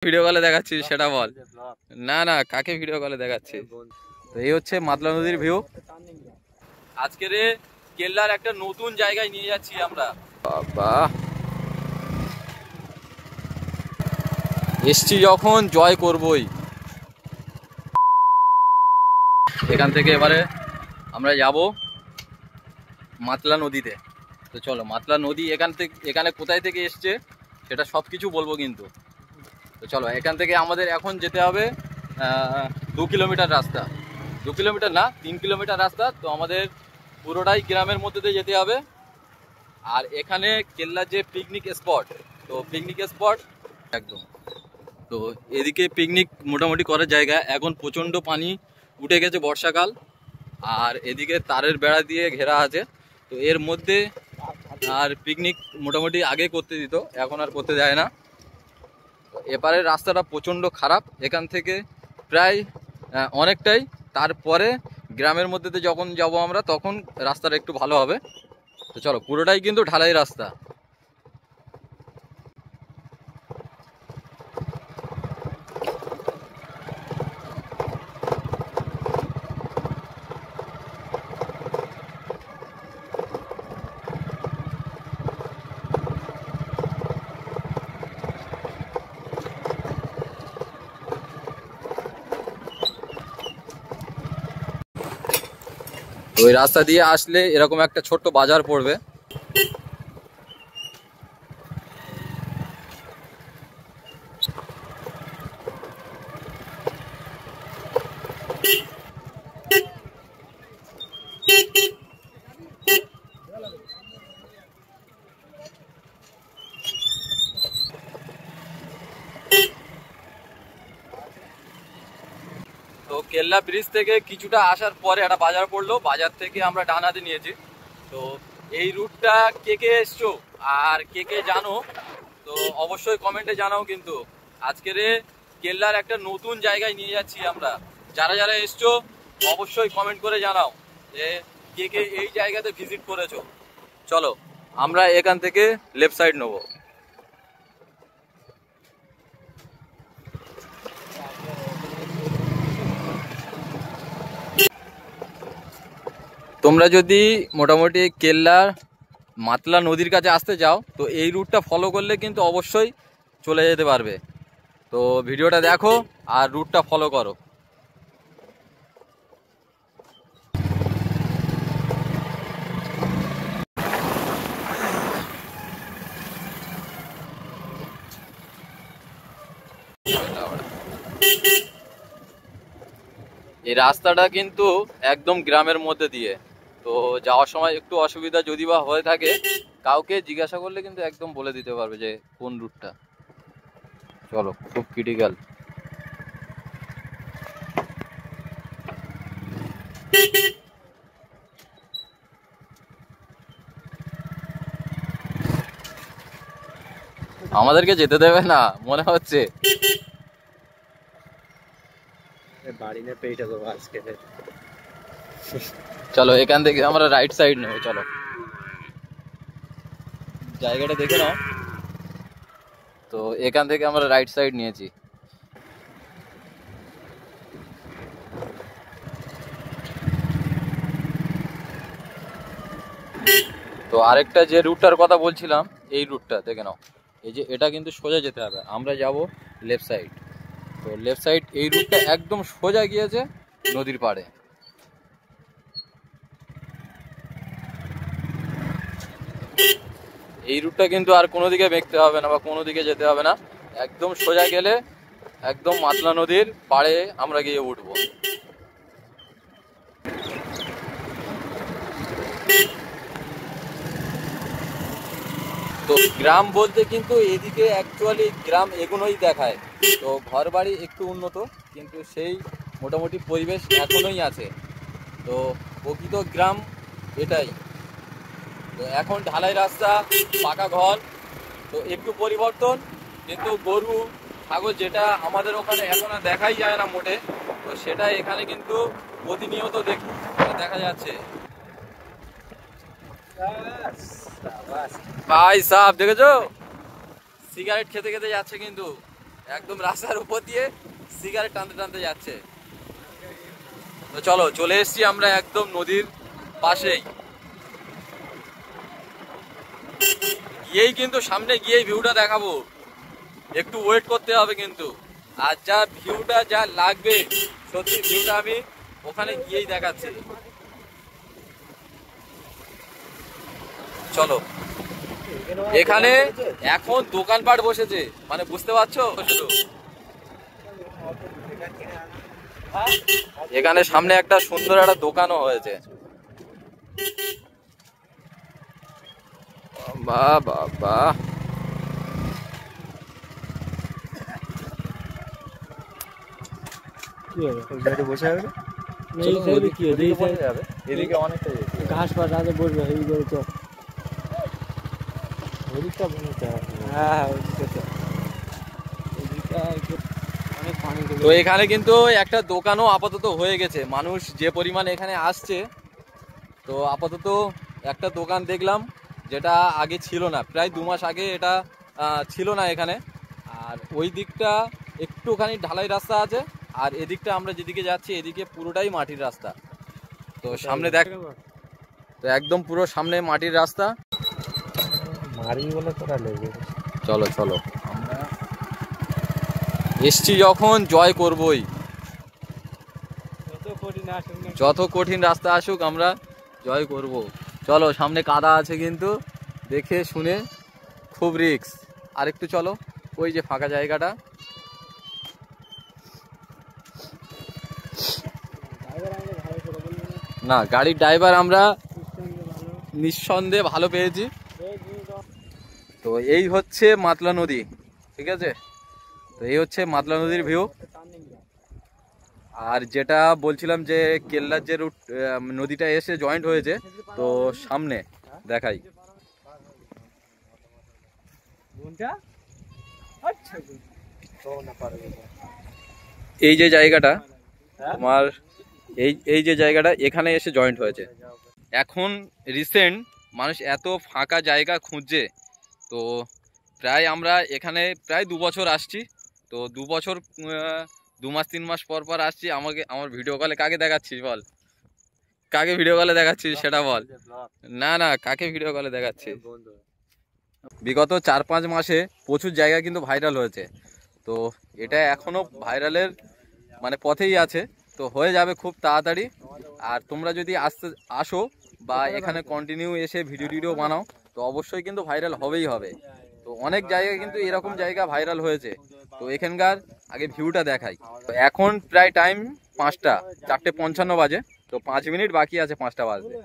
Video কলে দেখাচ্ছি সেটা বল। না না, কাকে ভিডিও কলে দেখাচ্ছি? তো এই হচ্ছে মাতলা নদীর ভিউ। আজকের কেল্লার একটা নতুন জায়গায় নিয়ে যাচ্ছি আমরা। বাবা, এসছি যখন জয় করবই। এখান থেকে এবারে আমরা যাব মাতলা নদীতে। তো চলো, মাতলা নদী এখানে কোথায় থেকে এসছে সেটা সব কিছু বলবো কিন্তু। তো চলো, এখান থেকে আমাদের এখন যেতে হবে 2 কিলোমিটার রাস্তা। 2 কিলোমিটার না, 3 কিলোমিটার রাস্তা। তো আমাদের পুরোটাই গ্রামের মধ্যে দিয়ে যেতে হবে। আর এখানে কেল্লার যে পিকনিক স্পট, তো পিকনিক স্পট একদম। তো এদিকে পিকনিক মোটামুটি করার জায়গা। এখন প্রচণ্ড পানি উঠে গেছে, বর্ষাকাল। আর এদিকে তারের বেড়া দিয়ে ঘেরা আছে। তো এর মধ্যে আর পিকনিক মোটামুটি আগে করতে দিত, এখন আর করতে দেয় না। এপারের রাস্তাটা প্রচণ্ড খারাপ, এখান থেকে প্রায় অনেকটাই। তারপরে গ্রামের মধ্যে যখন যাব আমরা, তখন রাস্তাটা একটু ভালো হবে। তো চলো, পুরোটাই কিন্তু ঢালাই রাস্তা। ওই রাস্তা দিয়ে আসলে এরকম একটা ছোট্ট বাজার পড়বে। তো কেল্লা ব্রিজ থেকে কিছুটা আসার পরে একটা বাজার পড়লো, বাজার থেকে আমরা ডান হাতে নিয়েছি। তো এই রুটটা কে কে এসছো আর কে কে জানো, তো অবশ্যই কমেন্টে জানাও। কিন্তু আজকের কেল্লার একটা নতুন জায়গায় নিয়ে যাচ্ছি আমরা। যারা যারা এসছো অবশ্যই কমেন্ট করে জানাও যে কে কে এই জায়গাতে ভিজিট করেছো। চলো, আমরা এখান থেকে লেফট সাইড নেবো। তোমরা যদি মোটামুটি কেল্লার মাতলা নদীর কাছে আসতে চাও, তো এই রুটটা ফলো করলে কিন্তু অবশ্যই চলে যেতে পারবে। তো ভিডিওটা দেখো আর রুটটা ফলো করো। এই রাস্তাটা কিন্তু একদম গ্রামের মধ্যে দিয়ে। তো যাওয়ার সময় একটু অসুবিধা যদি বা হয়ে থাকে, কাউকে জিজ্ঞাসা করলে কিন্তু একদম বলে দিতে পারবে যে কোন রুটটা। চলো, খুব ক্রিটিক্যাল। আমাদেরকে যেতে দেবে না মনে হচ্ছে। চলো, এখান থেকে আমরা রাইট সাইড নেবো। চলো, জায়গাটা দেখে নাও। তো এখান থেকে আমরা রাইট সাইড নিয়েছি। তো আরেকটা যে রুটটার কথা বলছিলাম, এই রুটটা দেখে নাও। এই যে এটা কিন্তু সোজা যেতে হবে, আমরা যাব লেফট সাইড। তো লেফট সাইড এই রুটটা একদম সোজা গিয়েছে নদীর পাড়ে। এই রুটটা কিন্তু আর কোনো দিকে বেঁকতে হবে না বা কোনো দিকে যেতে হবে না, একদম সোজা গেলে একদম মাতলা নদীর পাড়ে আমরা গিয়ে উঠবো। তো গ্রাম বলতে কিন্তু এদিকে অ্যাকচুয়ালি গ্রাম এগুলোই দেখায়। তো ঘর বাড়ি একটু উন্নত, কিন্তু সেই মোটামুটি পরিবেশ এখনোই আছে। তো প্রকৃত গ্রাম এটাই। তো এখন ঢালাই রাস্তা, পাকা ঘর, তো একটু পরিবর্তন। কিন্তু গরু ছাগল যেটা আমাদের ওখানে এখন আর দেখাই যায় না মোটে, তো সেটা এখানে কিন্তু প্রতিনিয়ত দেখা যাচ্ছে। ভাই সাহেব দেখেছো, সিগারেট খেতে খেতে যাচ্ছে কিন্তু একদম রাস্তার উপর দিয়ে সিগারেট টানতে টানতে যাচ্ছে। তো চলো, চলে এসছি আমরা একদম নদীর পাশেই। গিয়েই কিন্তু সামনে গিয়েই ভিউটা দেখাবো, একটু ওয়েট করতে হবে কিন্তু। আর যা ভিউটা যা লাগবে, সত্যি ভিউটা আমি ওখানে গিয়েই দেখাচ্ছি। চলো, এখানে এখন দোকানপাট বসেছে, মানে বুঝতে পারছো? এখানে সামনে একটা সুন্দর একটা দোকানও হয়েছে। বাহ বাহ বাহ, বসে যাবে এদিকে অনেকটা ঘাস পাতা আছে, বসবে হেভি করে। চল ওদিকটা বলতে হবে। হ্যাঁ ওদিকটা অনেক পানি। তো এখানে কিন্তু একটা দোকানও আপাতত হয়ে গেছে, মানুষ যে পরিমাণ এখানে আসছে। তো আপাতত একটা দোকান দেখলাম, যেটা আগে ছিল না, প্রায় 2 মাস আগে এটা ছিল না এখানে। আর ওই দিকটা একটুখানি ঢালাই রাস্তা আছে, আর এদিকটা আমরা যেদিকে যাচ্ছি এদিকে পুরোটাই মাটির রাস্তা। তো সামনে দেখ, তো একদম পুরো সামনে মাটির রাস্তা। মারি বলে তোরা লেগে। চলো চলো, আমরা এসছি যখন জয় করবই, যত কঠিন রাস্তা আসুক আমরা জয় করব। চলো, সামনে কাদা আছে কিন্তু, দেখে শুনে, খুব রিস্ক। আর একটু চলো, ওই যে ফাঁকা জায়গাটা। না, গাড়ির ড্রাইভার আমরা নিঃসন্দেহে ভালো পেয়েছি। তো এই হচ্ছে মাতলা নদী, ঠিক আছে? তো এই হচ্ছে মাতলা নদীর ভিউ। আর যেটা বলছিলাম যে কেল্লার যে রুট নদীটা এসে জয়েন্ট হয়েছে, তো সামনে দেখাই। এই যে জায়গাটা তোমার, এই যে জায়গাটা এখানে এসে জয়েন্ট হয়েছে। এখন রিসেন্ট মানুষ এত ফাঁকা জায়গা খুঁজছে, তো প্রায় আমরা এখানে প্রায় 2 বছর আসছি। তো 2 বছর 2 মাস 3 মাস পর পর আসছি। আমার ভিডিও কলে কাকে দেখাচ্ছিস বল, কাকে ভিডিও কলে দেখাচ্ছিস সেটা বল। না না, কাকে ভিডিও কলে দেখাচ্ছিস? বিগত 4-5 মাসে প্রচুর জায়গা কিন্তু ভাইরাল হয়েছে। তো এটা এখনো ভাইরালের মানে পথেই আছে, তো হয়ে যাবে খুব তাড়াতাড়ি। আর তোমরা যদি আসো বা এখানে কন্টিনিউ এসে ভিডিও বানাও, তো অবশ্যই কিন্তু ভাইরাল হবেই হবে। তো অনেক জায়গায় কিন্তু এরকম জায়গা ভাইরাল হয়েছে। তো এখানকার আগে ভিউটা দেখাই। তো এখন প্রায় টাইম 5টা, 4:55 বাজে। তো 5 মিনিট বাকি আছে 5টা বাজতে।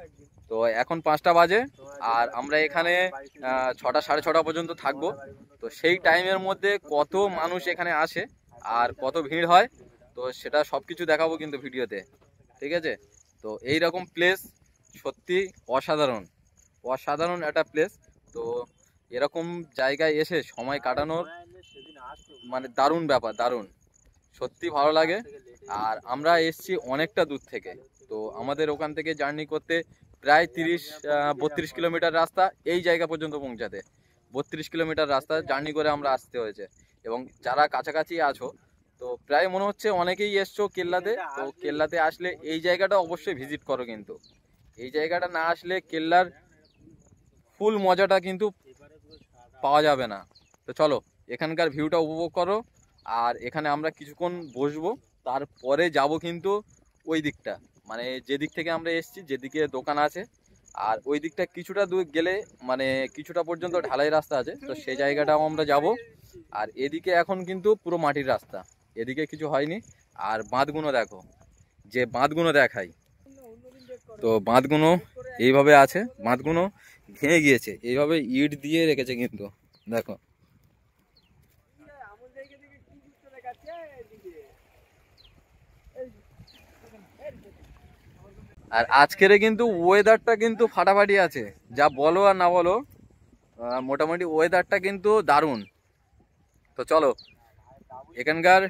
তো এখন 5টা বাজে, আর আমরা এখানে 6টা 6:30 পর্যন্ত থাকবো। তো সেই টাইমের মধ্যে কত মানুষ এখানে আসে আর কত ভিড় হয়, তো সেটা সব কিছু দেখাবো কিন্তু ভিডিওতে, ঠিক আছে? তো এই রকম প্লেস সত্যি অসাধারণ, অসাধারণ একটা প্লেস। তো এরকম জায়গায় এসে সময় কাটানোর মানে দারুণ ব্যাপার, দারুণ, সত্যি ভালো লাগে। আর আমরা এসছি অনেকটা দূর থেকে, তো আমাদের ওখান থেকে জার্নি করতে প্রায় 32 কিলোমিটার রাস্তা, এই জায়গা পর্যন্ত পৌঁছাতে 32 কিলোমিটার রাস্তা জার্নি করে আমরা আসতে হয়েছে। এবং যারা কাছাকাছি আছো, তো প্রায় মনে হচ্ছে অনেকেই এসছো কেল্লাতে। তো কেল্লাতে আসলে এই জায়গাটা অবশ্যই ভিজিট করো, কিন্তু এই জায়গাটা না আসলে কেল্লার ফুল মজাটা কিন্তু পাওয়া যাবে না। তো চলো, এখানকার ভিউটা উপভোগ করো। আর এখানে আমরা কিছুক্ষণ বসবো, তারপরে যাব কিন্তু ওই দিকটা, মানে যে দিক থেকে আমরা এসেছি, যেদিকে দোকান আছে। আর ওই দিকটা কিছুটা দূর গেলে মানে কিছুটা পর্যন্ত ঢালাই রাস্তা আছে, তো সেই জায়গাটাও আমরা যাব। আর এদিকে এখন কিন্তু পুরো মাটির রাস্তা, এদিকে কিছু হয়নি। আর বাঁধগুলো দেখো, যে বাঁধগুলো দেখাই, তো বাঁধগুলো এইভাবে আছে, বাঁধগুলো ভেঙে গিয়েছে, এইভাবে ইট দিয়ে রেখেছে কিন্তু, দেখো। আর আজকের কিন্তু ওয়েদারটা কিন্তু ফাটাফাটি আছে, যা বলো আর না বলো, মোটামুটি ওয়েদারটা কিন্তু দারুণ। তো চলো, এখানকার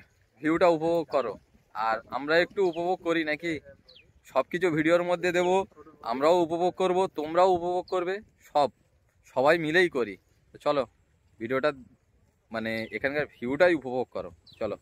ভিউটা উপভোগ করো। আর আমরা একটু উপভোগ করি নাকি, সবকিছু ভিডিওর মধ্যে দেব, আমরাও উপভোগ করব, তোমরাও উপভোগ করবে, সবাই মিলেই করি। তো চলো, ভিডিওটা মানে এখানকার ভিউটাই উপভোগ করো। চলো।